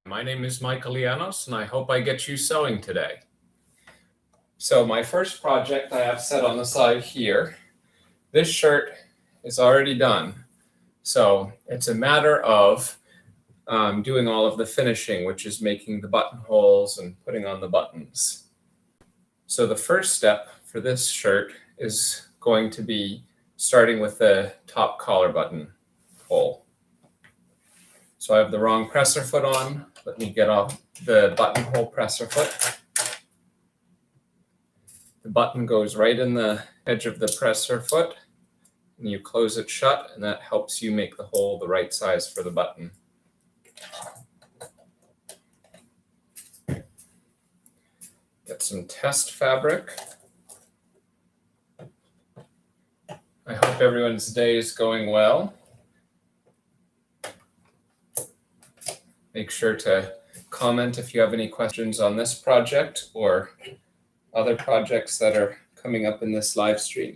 My name is Michael Lianos, and I hope I get you sewing today. So my first project I have set on the side here. This shirt is already done. So it's a matter of doing all of the finishing, which is making the buttonholes and putting on the buttons. So the first step for this shirt is going to be starting with the top collar button hole. So I have the wrong presser foot on. Let me get off the buttonhole presser foot. The button goes right in the edge of the presser foot, and you close it shut, and that helps you make the hole the right size for the button. Get some test fabric. I hope everyone's day is going well. Make sure to comment if you have any questions on this project or other projects that are coming up in this live stream.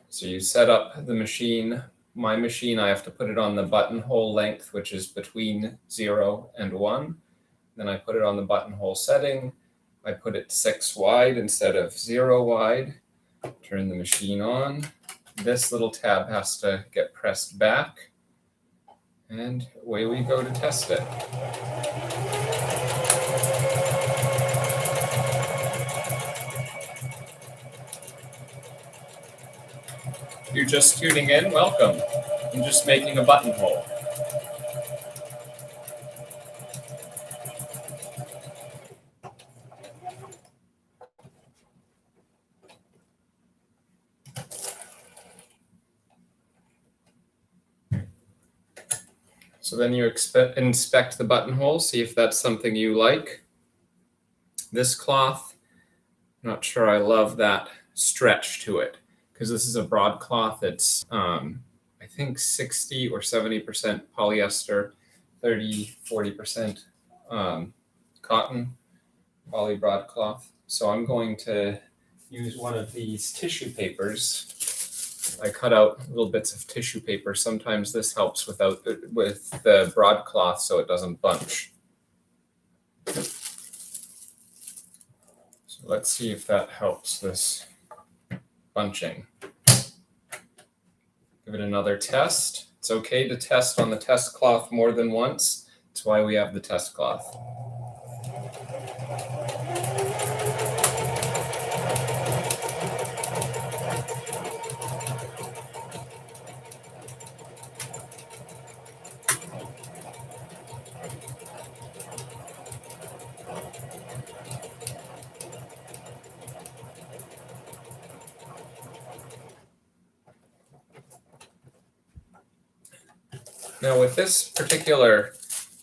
So you set up the machine. My machine, I have to put it on the buttonhole length, which is between 0 and 1. Then I put it on the buttonhole setting. I put it 6 wide instead of 0 wide. Turn the machine on. This little tab has to get pressed back. And away we go to test it. If you're just tuning in, welcome. I'm just making a buttonhole. So then you inspect the buttonhole, see if that's something you like. This cloth, not sure I love that stretch to it, because this is a broadcloth. It's, I think 60 or 70% polyester, 40% cotton, poly broadcloth. So I'm going to use one of these tissue papers. I cut out little bits of tissue paper. Sometimes this helps with the broadcloth so it doesn't bunch. So let's see if that helps this bunching. Give it another test. It's okay to test on the test cloth more than once. That's why we have the test cloth. Now with this particular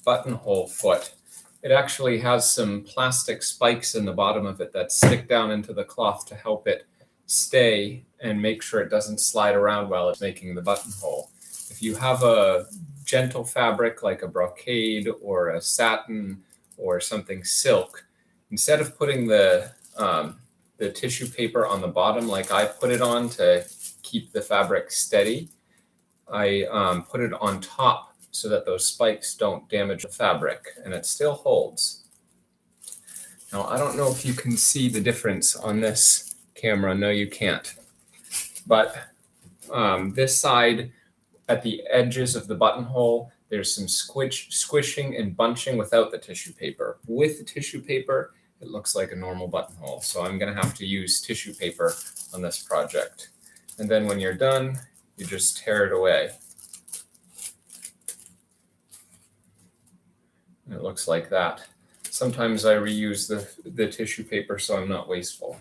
buttonhole foot, it actually has some plastic spikes in the bottom of it that stick down into the cloth to help it stay and make sure it doesn't slide around while it's making the buttonhole. If you have a gentle fabric like a brocade or a satin or something silk, instead of putting the tissue paper on the bottom like I put it on to keep the fabric steady, I put it on top so that those spikes don't damage the fabric, and it still holds. Now, I don't know if you can see the difference on this camera. No, you can't. But this side, at the edges of the buttonhole, there's some squishing and bunching without the tissue paper. With the tissue paper, it looks like a normal buttonhole. So I'm going to have to use tissue paper on this project. And then when you're done, you just tear it away. And it looks like that. Sometimes I reuse the tissue paper so I'm not wasteful.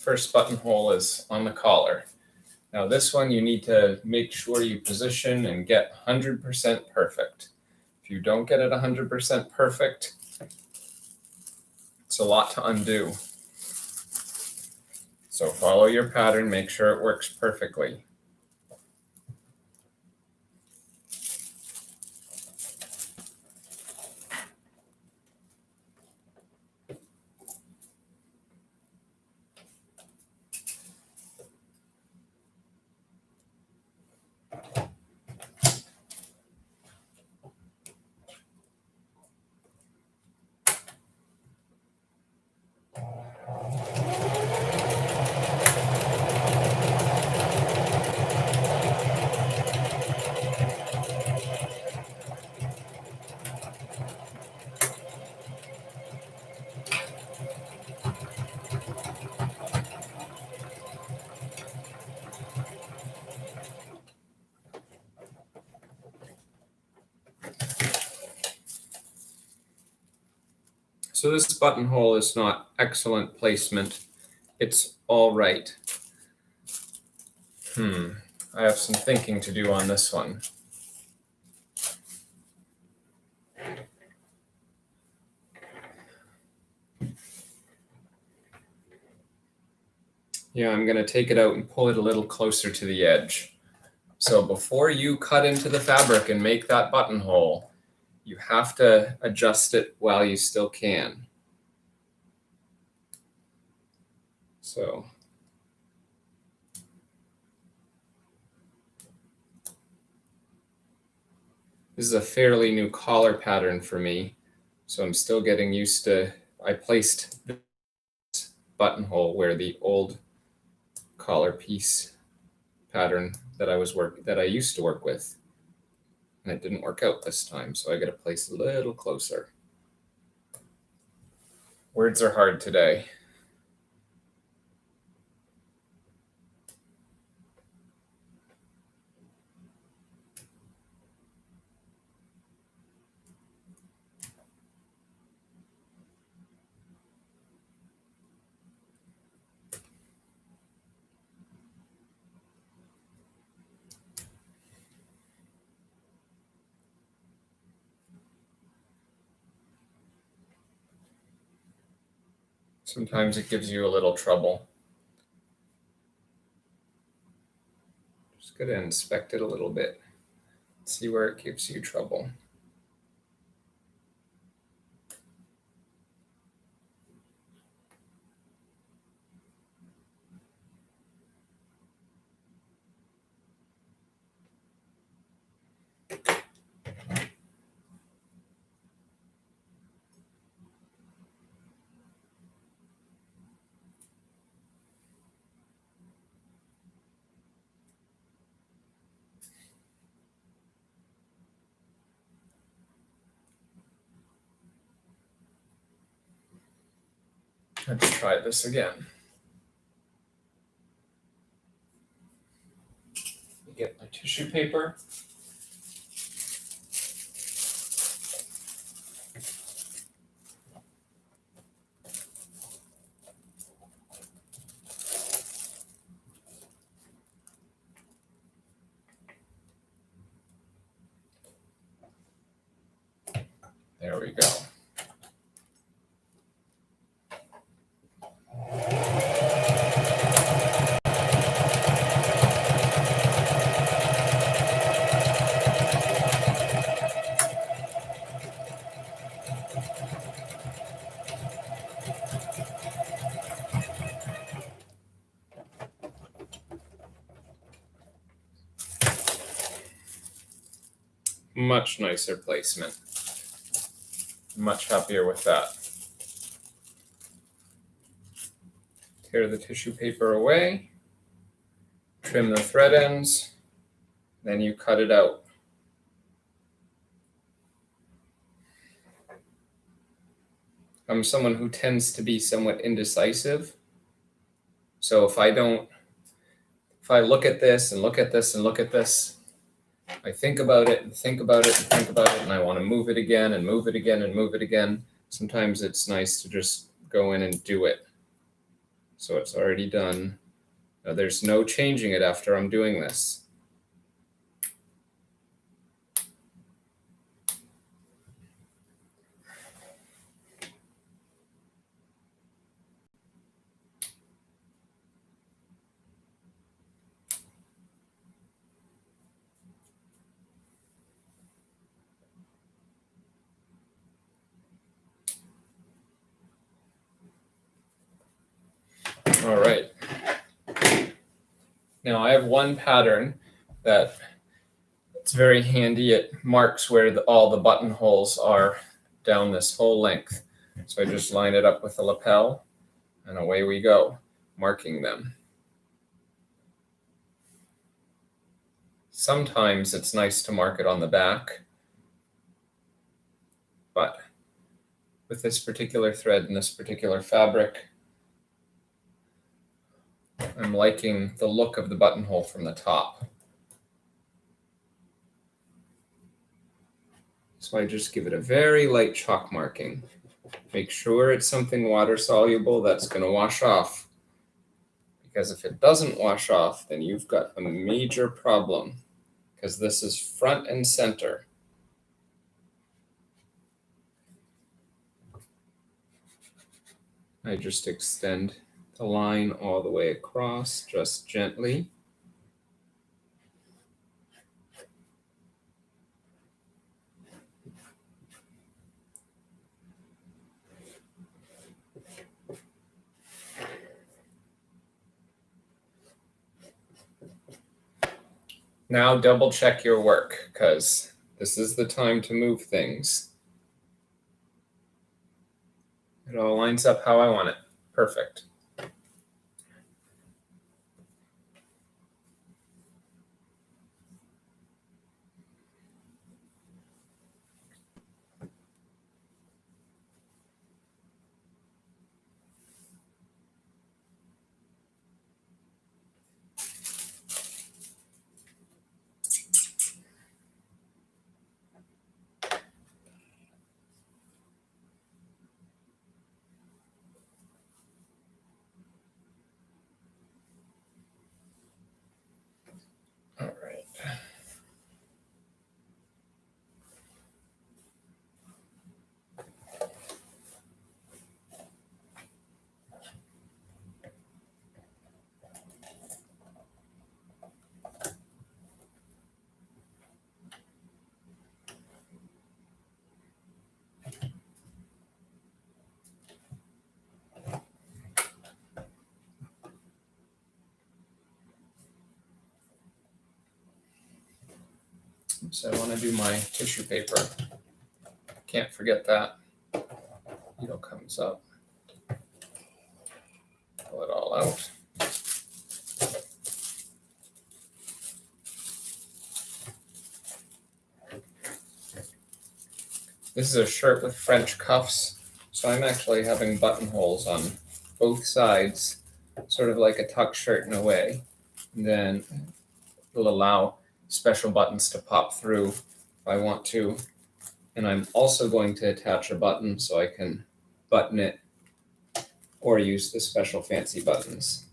First buttonhole is on the collar. Now this one you need to make sure you position and get 100% perfect. If you don't get it 100% perfect, it's a lot to undo. So follow your pattern, make sure it works perfectly. So this buttonhole is not excellent placement. It's all right. I have some thinking to do on this one. Yeah, I'm going to take it out and pull it a little closer to the edge. So before you cut into the fabric and make that buttonhole, you have to adjust it while you still can. So this is a fairly new collar pattern for me, so I'm still getting used to, I placed this buttonhole where the old collar piece pattern that I used to work with, and it didn't work out this time, so I got to place a little closer. Words are hard today. Sometimes it gives you a little trouble. Just got to inspect it a little bit, see where it gives you trouble. Let's try this again. Get my tissue paper. There we go. Much nicer placement. Much happier with that. Tear the tissue paper away, trim the thread ends, then you cut it out. I'm someone who tends to be somewhat indecisive. So if I look at this and look at this and look at this, I think about it and think about it and think about it, and I want to move it again and move it again and move it again. Sometimes it's nice to just go in and do it. So it's already done. Now, there's no changing it after I'm doing this. All right. Now I have one pattern that it's very handy. It marks where all the buttonholes are down this whole length. So I just line it up with the lapel and away we go, marking them. Sometimes it's nice to mark it on the back, but with this particular thread and this particular fabric, I'm liking the look of the buttonhole from the top. So I just give it a very light chalk marking. Make sure it's something water soluble that's going to wash off. Because if it doesn't wash off, then you've got a major problem. Because this is front and center. I just extend the line all the way across, just gently. Now double check your work, because this is the time to move things. It all lines up how I want it. Perfect. All right. So I want to do my tissue paper. Can't forget that. Needle comes up. Pull it all out. This is a shirt with French cuffs, so I'm actually having buttonholes on both sides, sort of like a tuck shirt in a way. And then it'll allow special buttons to pop through if I want to. And I'm also going to attach a button so I can button it or use the special fancy buttons.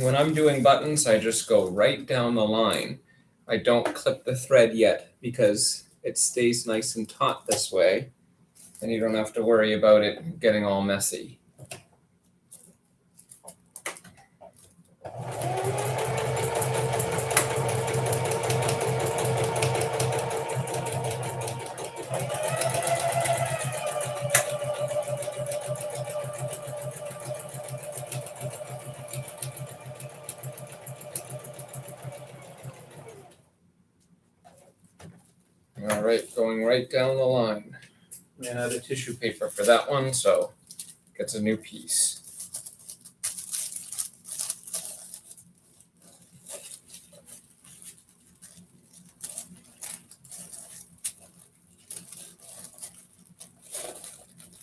When I'm doing buttons, I just go right down the line. I don't clip the thread yet because it stays nice and taut this way, and you don't have to worry about it getting all messy. All right, going right down the line. Ran out of tissue paper for that one, so gets a new piece.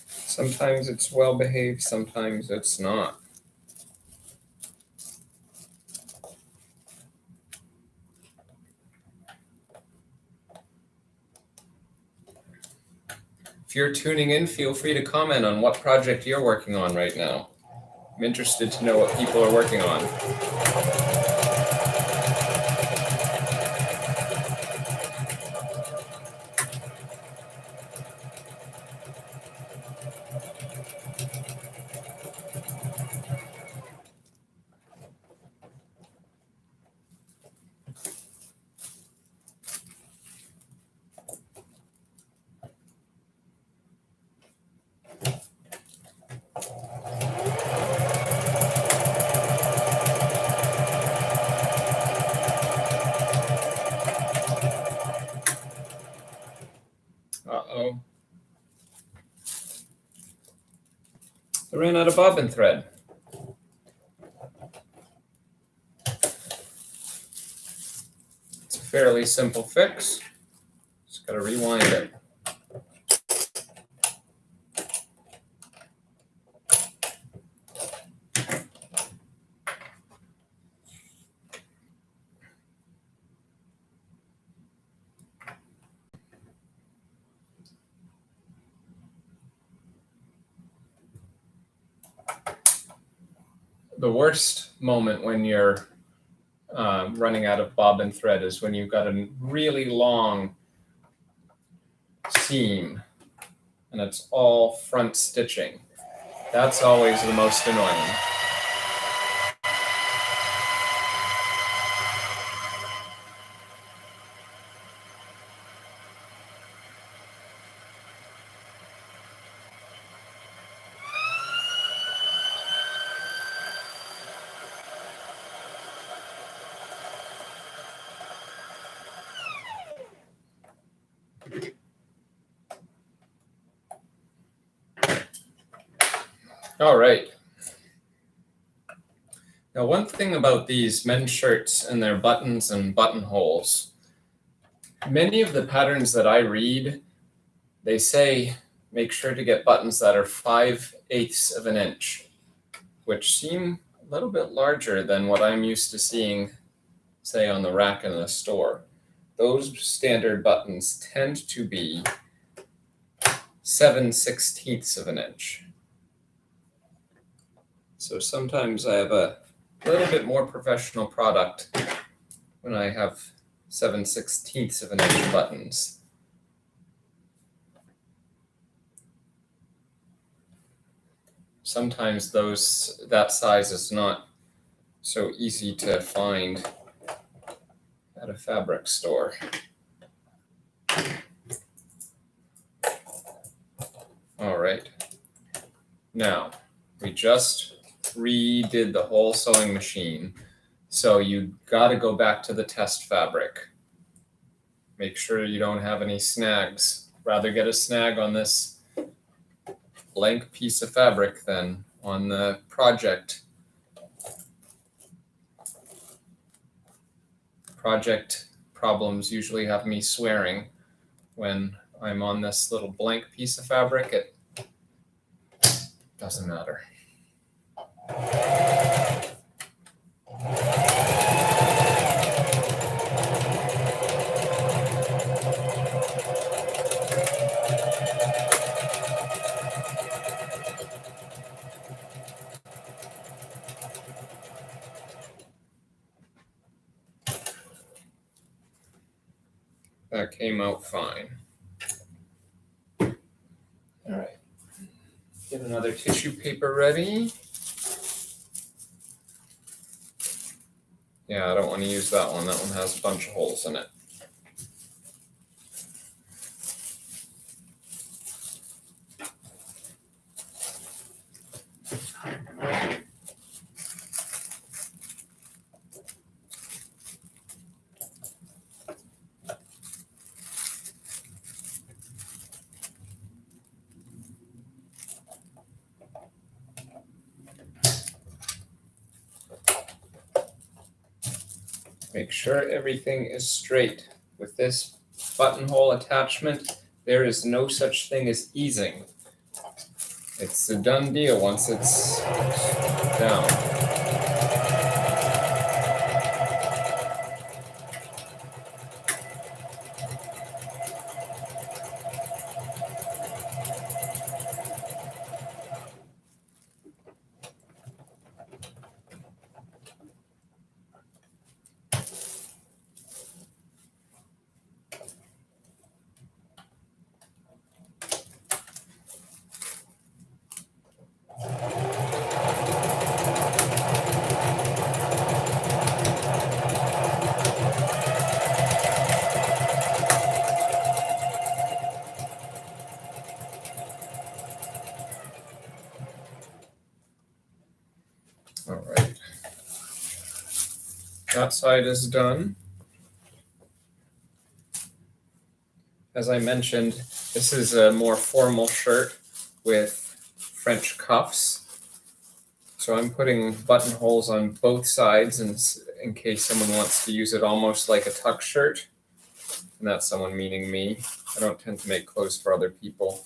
Sometimes it's well behaved, sometimes it's not. If you're tuning in, feel free to comment on what project you're working on right now. I'm interested to know what people are working on. Uh-oh. I ran out of bobbin thread. It's a fairly simple fix. Just got to rewind it. The worst moment when you're running out of bobbin thread is when you've got a really long seam and it's all front stitching. That's always the most annoying. All right. Now, one thing about these men's shirts and their buttons and buttonholes, many of the patterns that I read, they say make sure to get buttons that are 5/8 of an inch, which seem a little bit larger than what I'm used to seeing, say, on the rack in the store. Those standard buttons tend to be 7/16 of an inch. So sometimes I have a little bit more professional product when I have 7/16 of an inch buttons. Sometimes that size is not so easy to find at a fabric store. All right. Now, we just redid the whole sewing machine. So you got to go back to the test fabric. Make sure you don't have any snags. Rather get a snag on this blank piece of fabric than on the project. Project problems usually have me swearing when I'm on this little blank piece of fabric. It doesn't matter. That came out fine. All right. Get another tissue paper ready. Yeah, I don't want to use that one. That one has a bunch of holes in it. Make sure everything is straight. With this buttonhole attachment, there is no such thing as easing. It's a done deal once it's down. All right. That side is done. As I mentioned, this is a more formal shirt with French cuffs. So I'm putting buttonholes on both sides in case someone wants to use it almost like a tuck shirt. And that's someone meaning me. I don't tend to make clothes for other people.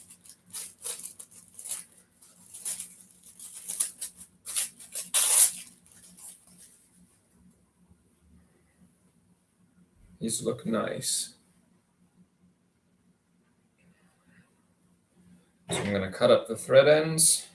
These look nice. So I'm going to cut up the thread ends.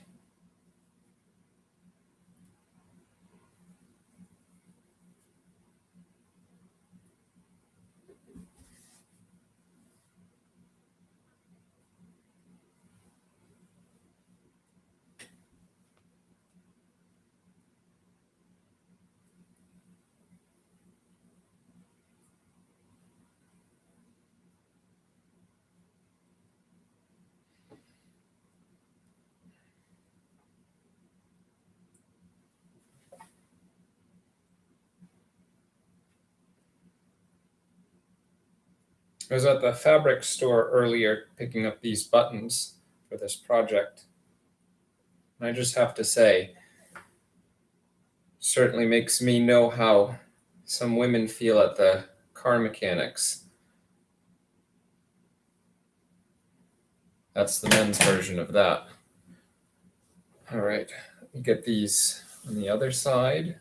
I was at the fabric store earlier picking up these buttons for this project. And I just have to say, certainly makes me know how some women feel at the car mechanics. That's the men's version of that. All right, let me get these on the other side.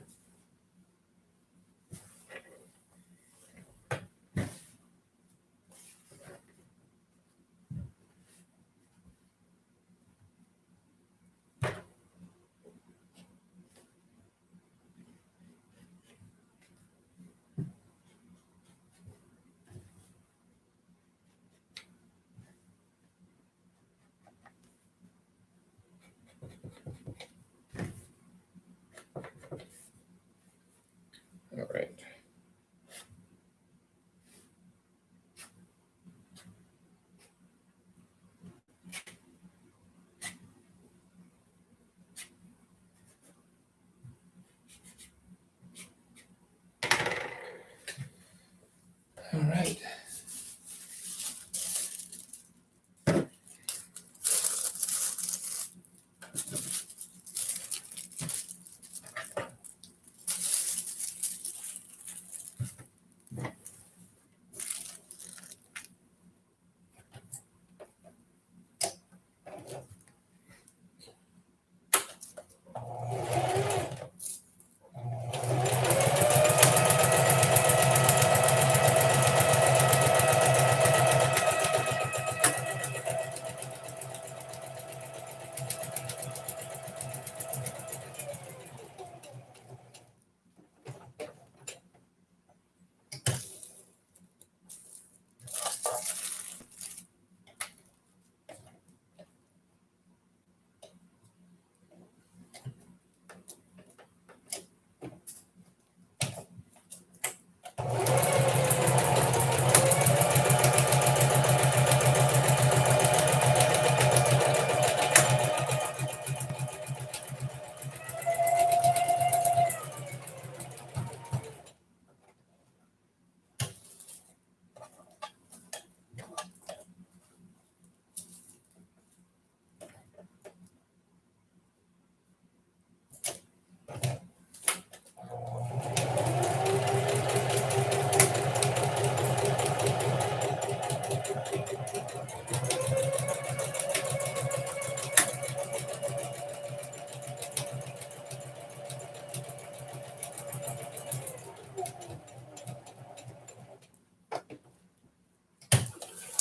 All right. All right.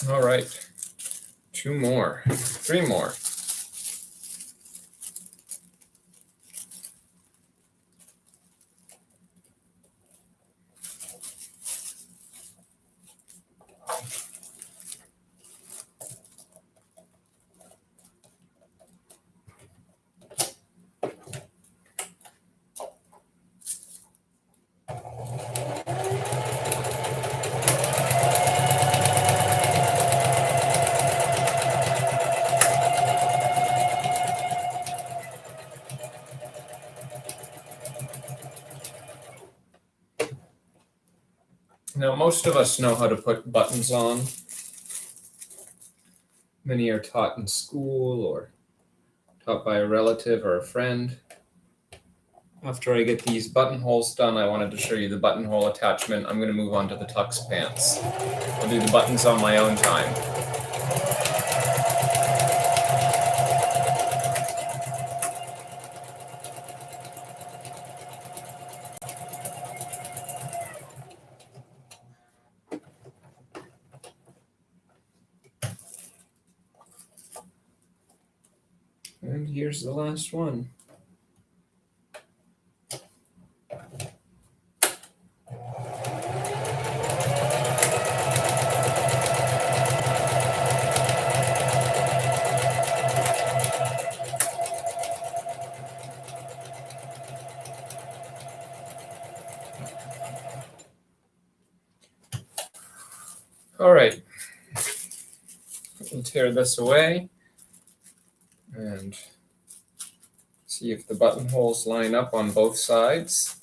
All right. 2 more, 3 more. Now, most of us know how to put buttons on. Many are taught in school or taught by a relative or a friend. After I get these buttonholes done, I wanted to show you the buttonhole attachment. I'm going to move on to the tux pants. I'll do the buttons on my own time. And here's the last one. All right, we'll tear this away and see if the buttonholes line up on both sides.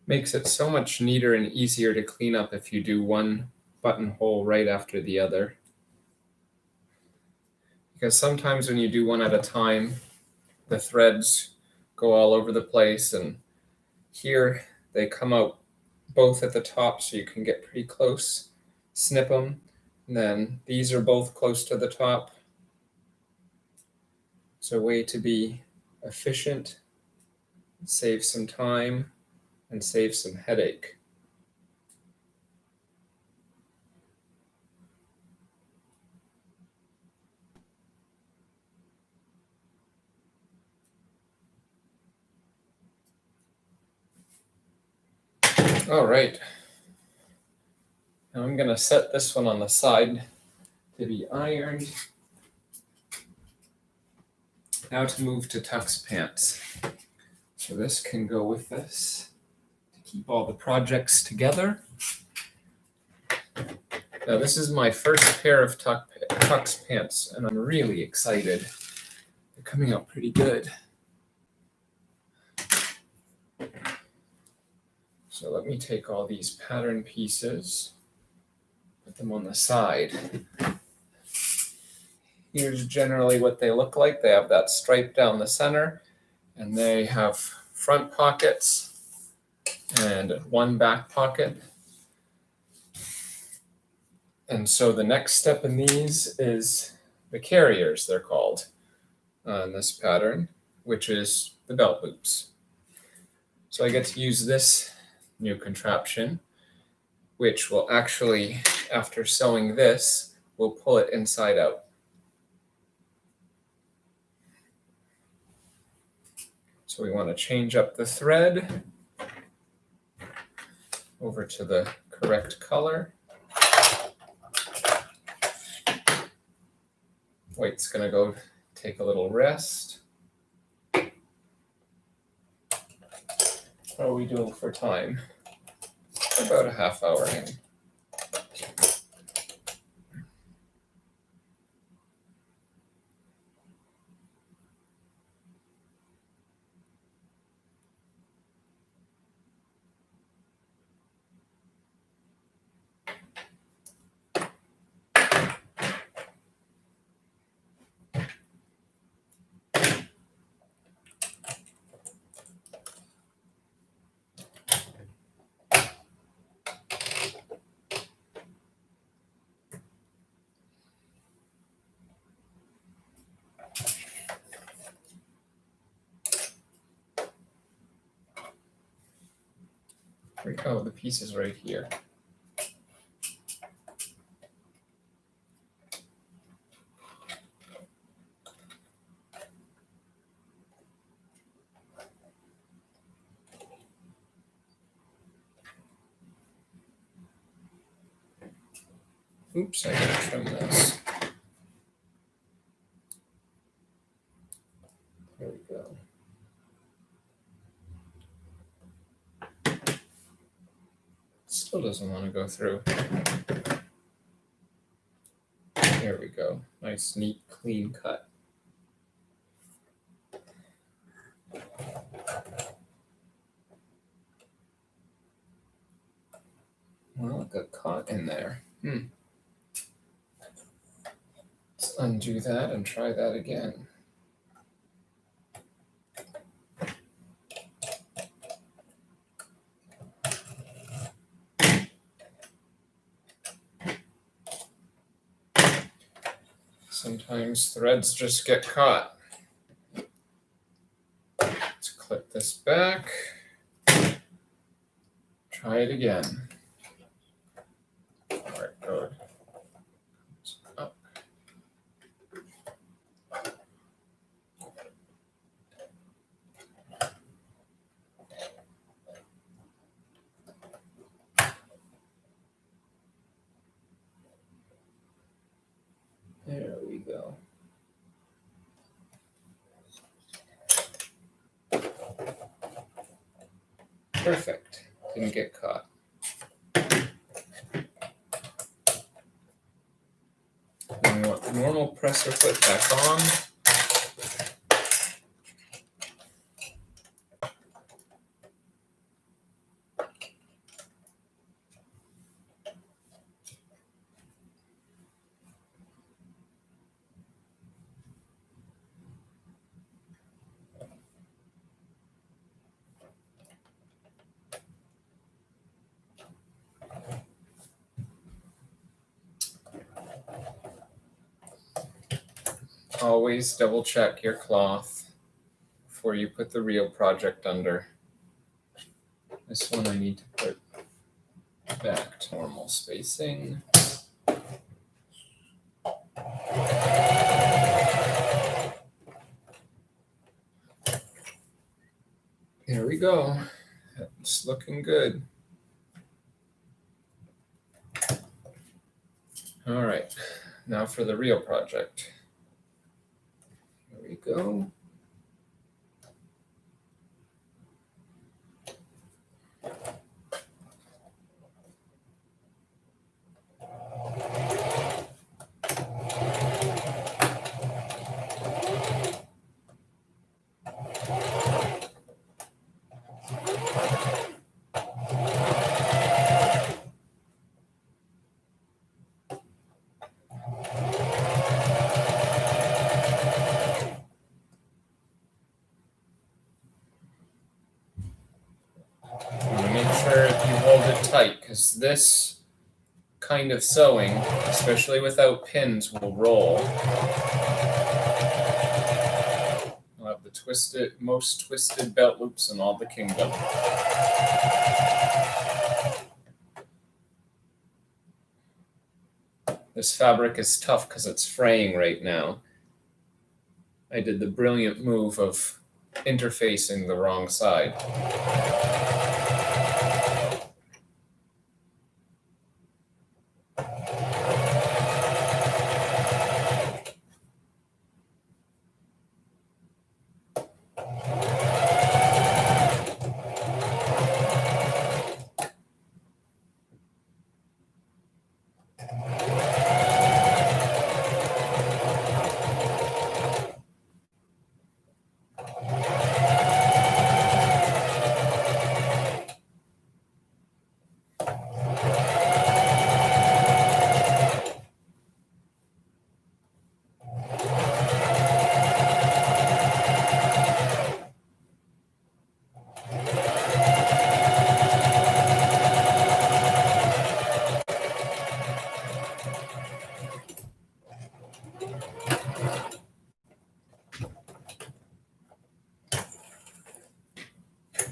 Makes it so much neater and easier to clean up if you do one buttonhole right after the other. Because sometimes when you do one at a time, the threads go all over the place, and here they come out both at the top so you can get pretty close, snip them, and then these are both close to the top. It's a way to be efficient, save some time, and save some headache. All right. Now I'm going to set this one on the side to be ironed. Now to move to tux pants. So this can go with this to keep all the projects together. Now this is my first pair of tux pants, and I'm really excited. They're coming out pretty good. So let me take all these pattern pieces, put them on the side. Here's generally what they look like. They have that stripe down the center, and they have front pockets and one back pocket. And so the next step in these is the carriers, they're called, on this pattern, which is the belt loops. So I get to use this new contraption, which will actually, after sewing this, will pull it inside out. So we want to change up the thread over to the correct color. White's going to go take a little rest. What are we doing for time? About a half hour in. Oh, the piece is right here. Oops, I gotta trim this. There we go. Still doesn't want to go through. There we go. Nice, neat, clean cut. Well, it got caught in there. Let's undo that and try that again. Sometimes threads just get caught. Let's clip this back. Try it again. All right, good. Up. There we go. Perfect. Didn't get caught. And we want the normal presser foot back on. Always double check your cloth before you put the real project under. This one I need to put back to normal spacing. There we go. It's looking good. All right, now for the real project. Here we go. Tight, because this kind of sewing, especially without pins, will roll. I'll have the most twisted belt loops in all the kingdom. This fabric is tough because it's fraying right now. I did the brilliant move of interfacing the wrong side.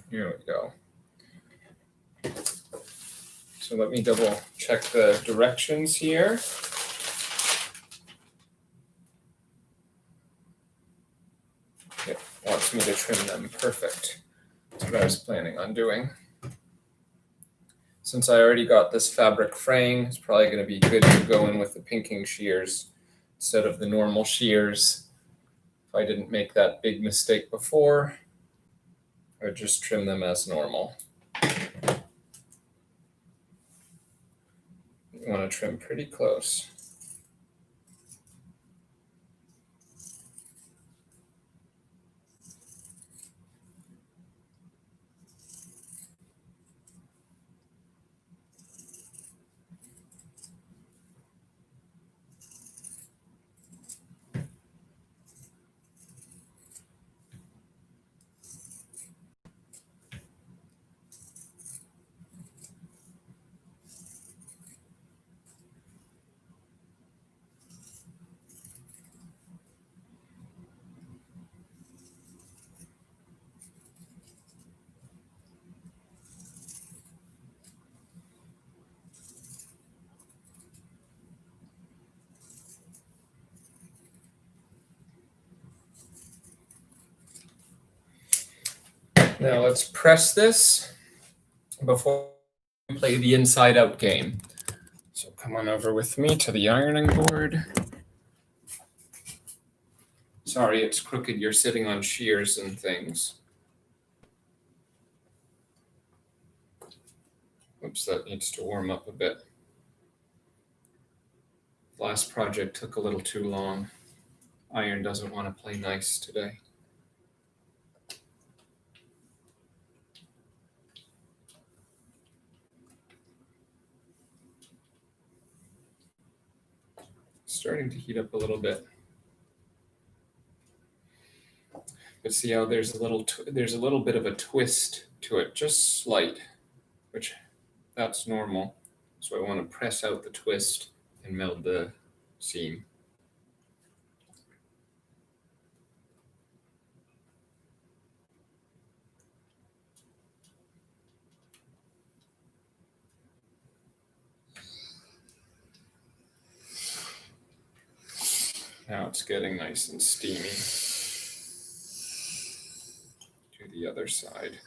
Here we go. So let me double check the directions here. It wants me to trim them. Perfect. That's what I was planning on doing. Since I already got this fabric fraying, it's probably going to be good to go in with the pinking shears instead of the normal shears. If I didn't make that big mistake before, I would just trim them as normal. You want to trim pretty close. Now let's press this before we play the inside out game. So come on over with me to the ironing board. Sorry, it's crooked. You're sitting on shears and things. Oops, that needs to warm up a bit. Last project took a little too long. Iron doesn't want to play nice today. Starting to heat up a little bit. But see how there's a little bit of a twist to it, just slight, which that's normal. So I want to press out the twist and meld the seam. Now it's getting nice and steamy. To the other side,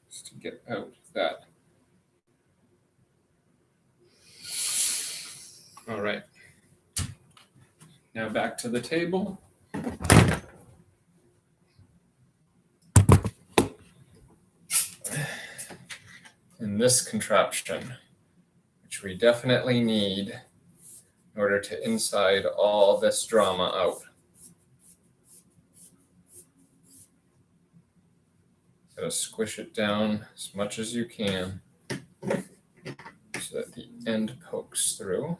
just to get out that. All right. Now back to the table. And this contraption, which we definitely need in order to inside all this drama out. Gotta squish it down as much as you can so that the end pokes through.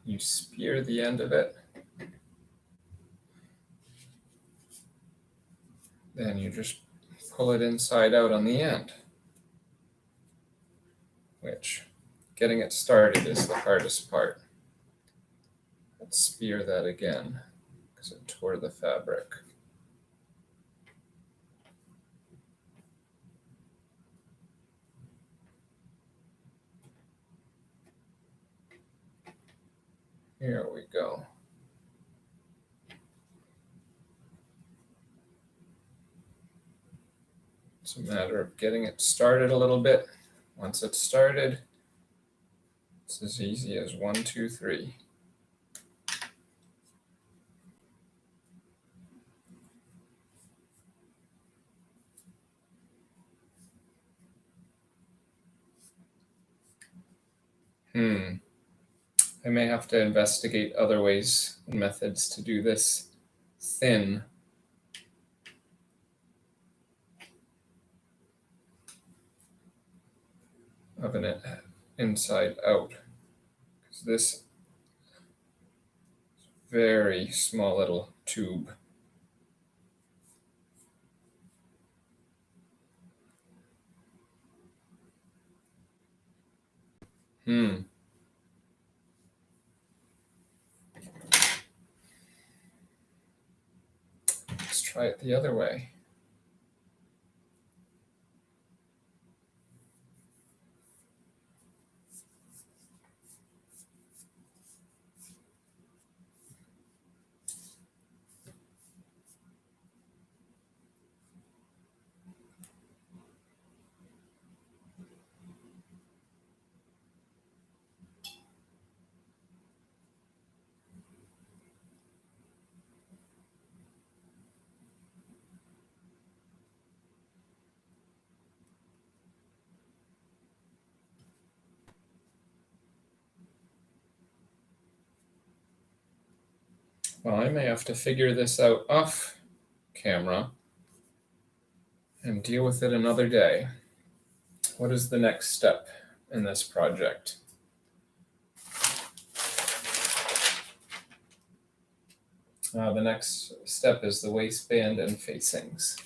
You spear the end of it. Then you just pull it inside out on the end, which getting it started is the hardest part. Let's spear that again because it tore the fabric. Here we go. It's a matter of getting it started a little bit. Once it's started, it's as easy as 1, 2, 3. I may have to investigate other ways and methods to do this thin. Of an inside out. Because this very small little tube. Let's try it the other way. Well, I may have to figure this out off camera and deal with it another day. What is the next step in this project? The next step is the waistband and facings.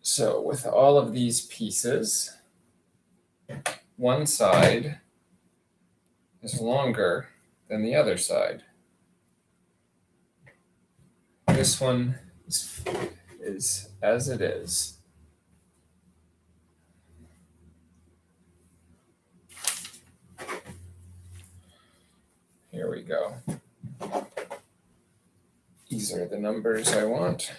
So with all of these pieces, one side is longer than the other side. This one is as it is. Here we go. These are the numbers I want.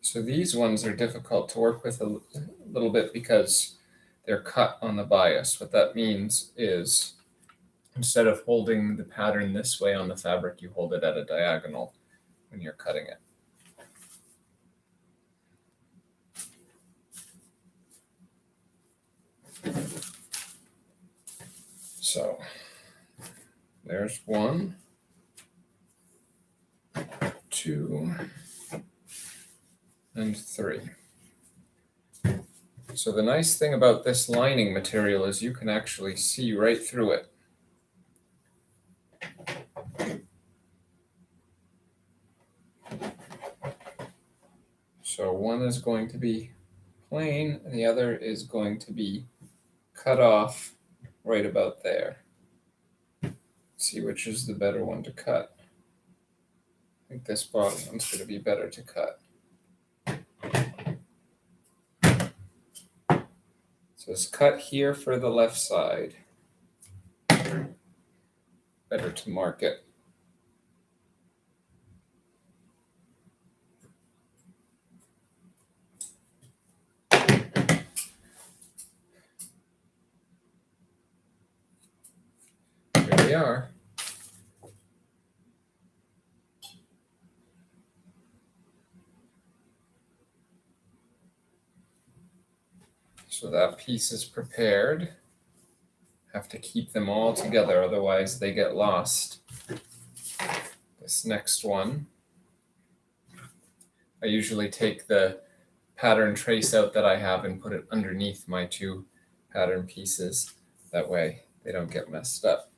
So these ones are difficult to work with a little bit because they're cut on the bias. What that means is instead of holding the pattern this way on the fabric, you hold it at a diagonal when you're cutting it. So there's 1, 2, and 3. So the nice thing about this lining material is you can actually see right through it. So one is going to be plain and the other is going to be cut off right about there. Let's see which is the better one to cut. I think this bottom one's going to be better to cut. So it's cut here for the left side. Better to mark it. Here we are. So that piece is prepared. Have to keep them all together, otherwise they get lost. This next one, I usually take the pattern trace out that I have and put it underneath my 2 pattern pieces. That way they don't get messed up.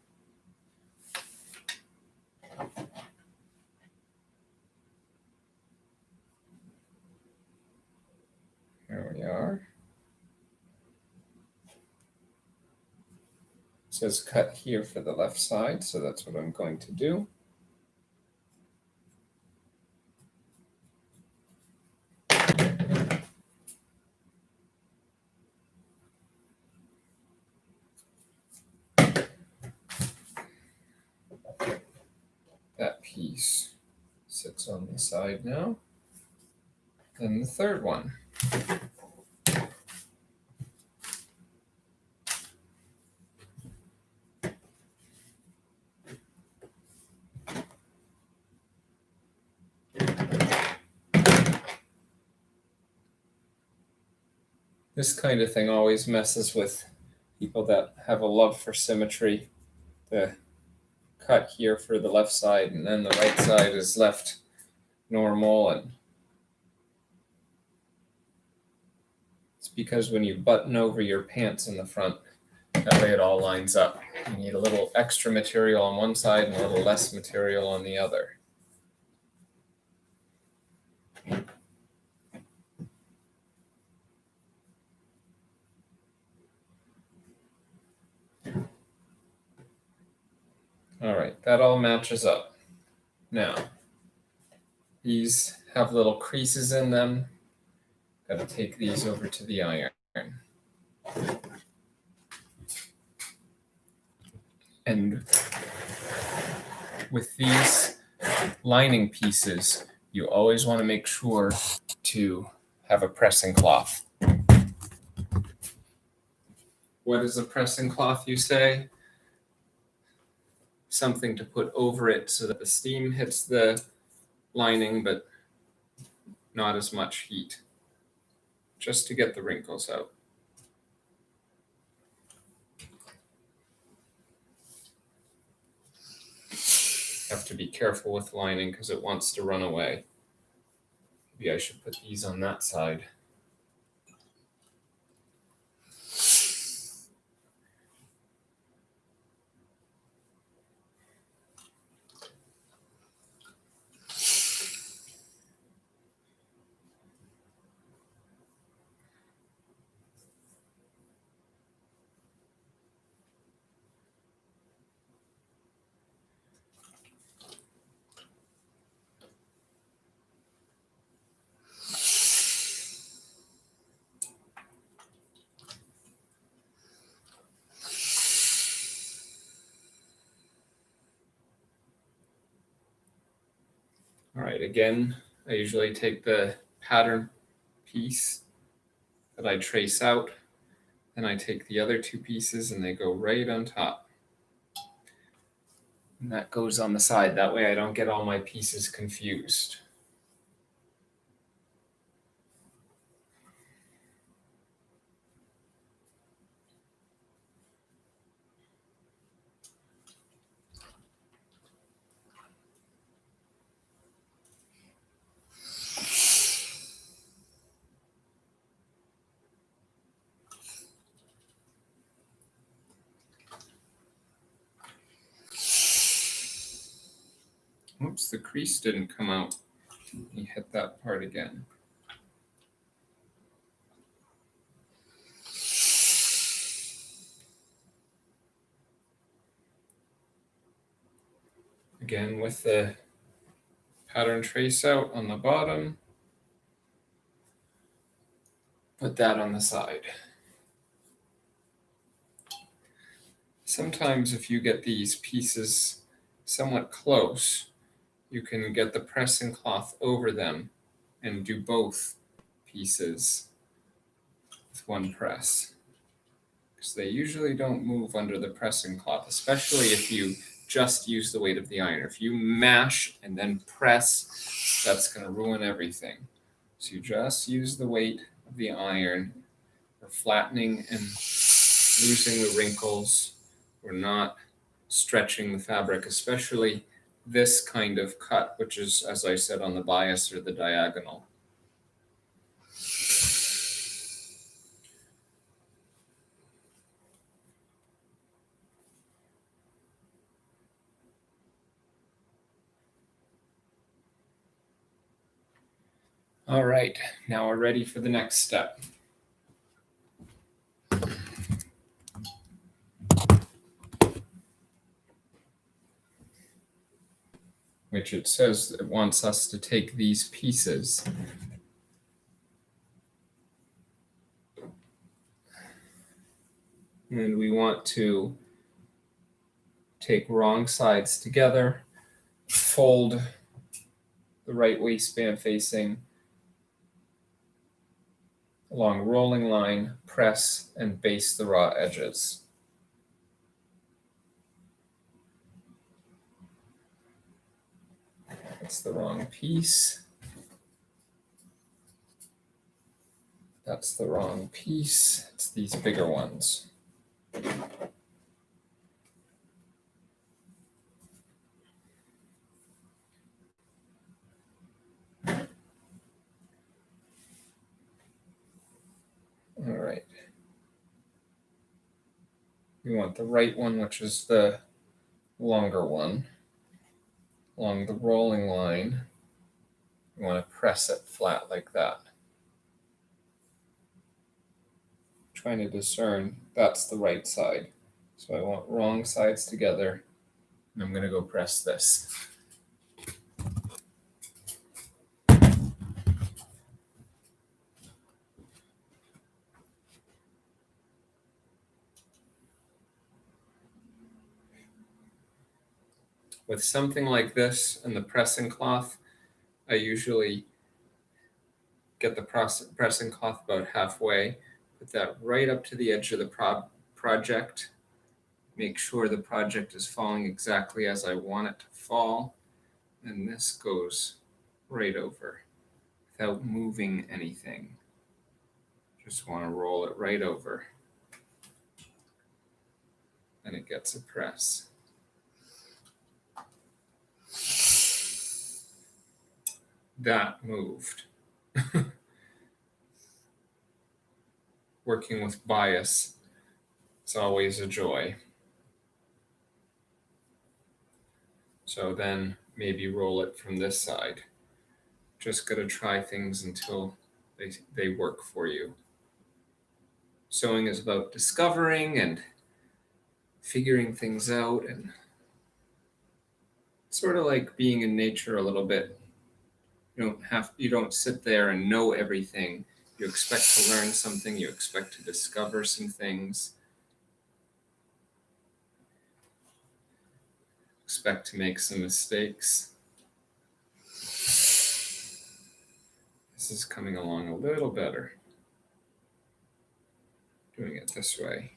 Here we are. It says cut here for the left side, so that's what I'm going to do. That piece sits on the side now. Then the third one. This kind of thing always messes with people that have a love for symmetry. The cut here for the left side and then the right side is left normal, and it's because when you button over your pants in the front, that way it all lines up. You need a little extra material on one side and a little less material on the other. All right, that all matches up. Now, these have little creases in them. Got to take these over to the iron. And with these lining pieces, you always want to make sure to have a pressing cloth. What is a pressing cloth, you say? Something to put over it so that the steam hits the lining, but not as much heat, just to get the wrinkles out. Have to be careful with lining because it wants to run away. Maybe I should put these on that side. All right, again, I usually take the pattern piece that I trace out, then I take the other two pieces and they go right on top. And that goes on the side. That way I don't get all my pieces confused. Oops, the crease didn't come out. You hit that part again. Again, with the pattern trace out on the bottom, put that on the side. Sometimes if you get these pieces somewhat close, you can get the pressing cloth over them and do both pieces with one press. Because they usually don't move under the pressing cloth, especially if you just use the weight of the iron. If you mash and then press, that's going to ruin everything. So you just use the weight of the iron. We're flattening and losing the wrinkles. We're not stretching the fabric, especially this kind of cut, which is, as I said, on the bias or the diagonal. All right, now we're ready for the next step. Which it says it wants us to take these pieces and we want to take wrong sides together, fold the right waistband facing along rolling line, press and baste the raw edges. That's the wrong piece. That's the wrong piece. It's these bigger ones. All right. We want the right one, which is the longer one, along the rolling line. You want to press it flat like that. Trying to discern that's the right side. So I want wrong sides together And I'm going to go press this. With something like this and the pressing cloth, I usually get the pressing cloth about halfway, put that right up to the edge of the project, make sure the project is falling exactly as I want it to fall, and this goes right over without moving anything. Just want to roll it right over, and it gets a press. That moved. Working with bias, it's always a joy. So then maybe roll it from this side. Just gotta try things until they work for you. Sewing is about discovering and figuring things out, and sort of like being in nature a little bit. You don't sit there and know everything. You expect to learn something, you expect to discover some things. Expect to make some mistakes. This is coming along a little better. Doing it this way.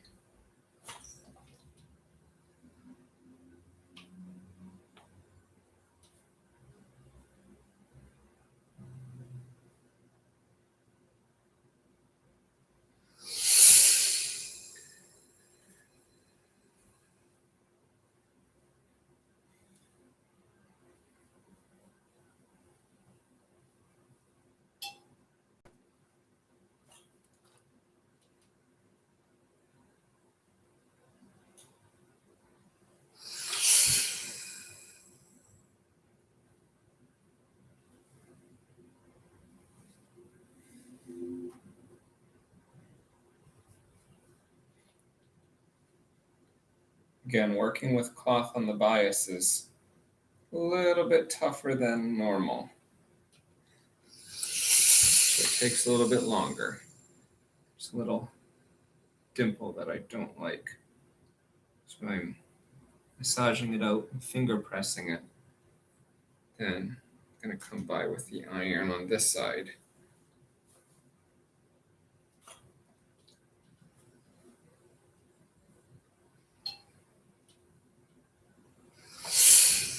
Again, working with cloth on the bias is a little bit tougher than normal. So it takes a little bit longer. There's a little dimple that I don't like. So I'm massaging it out and finger pressing it. Then I'm going to come by with the iron on this side.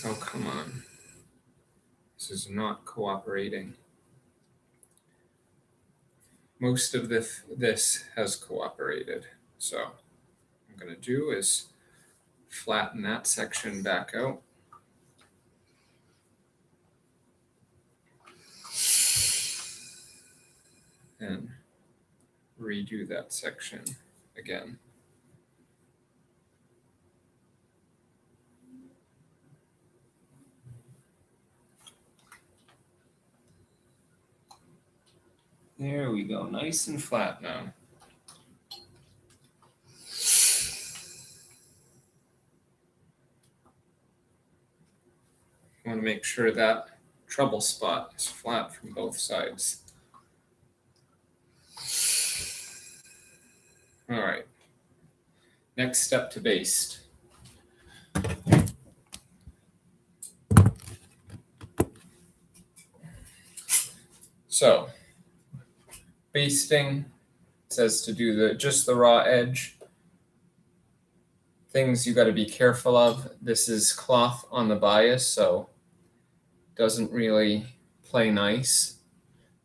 Oh, come on. This is not cooperating. Most of this has cooperated. So what I'm going to do is flatten that section back out. And redo that section again. There we go, nice and flat now. I want to make sure that trouble spot is flat from both sides. All right, next step to baste. So, basting says to do just the raw edge. Things you got to be careful of. This is cloth on the bias, so it doesn't really play nice.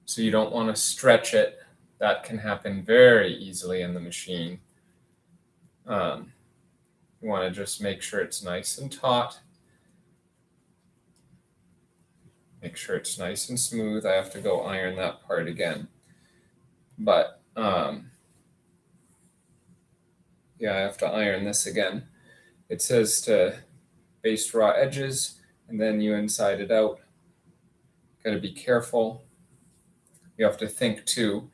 So you don't want to stretch it. That can happen very easily in the machine. You want to just make sure it's nice and taut. Make sure it's nice and smooth. I have to go iron that part again. But yeah, I have to iron this again. It says to baste raw edges, and then you inside it out. Got to be careful. You have to think too,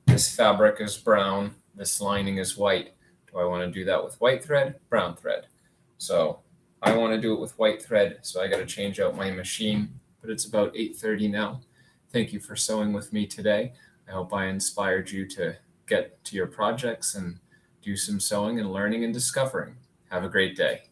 this fabric is brown, this lining is white. Do I want to do that with white thread, brown thread? So I want to do it with white thread, so I got to change out my machine, but it's about 8:30 now. Thank you for sewing with me today. I hope I inspired you to get to your projects and do some sewing and learning and discovering. Have a great day.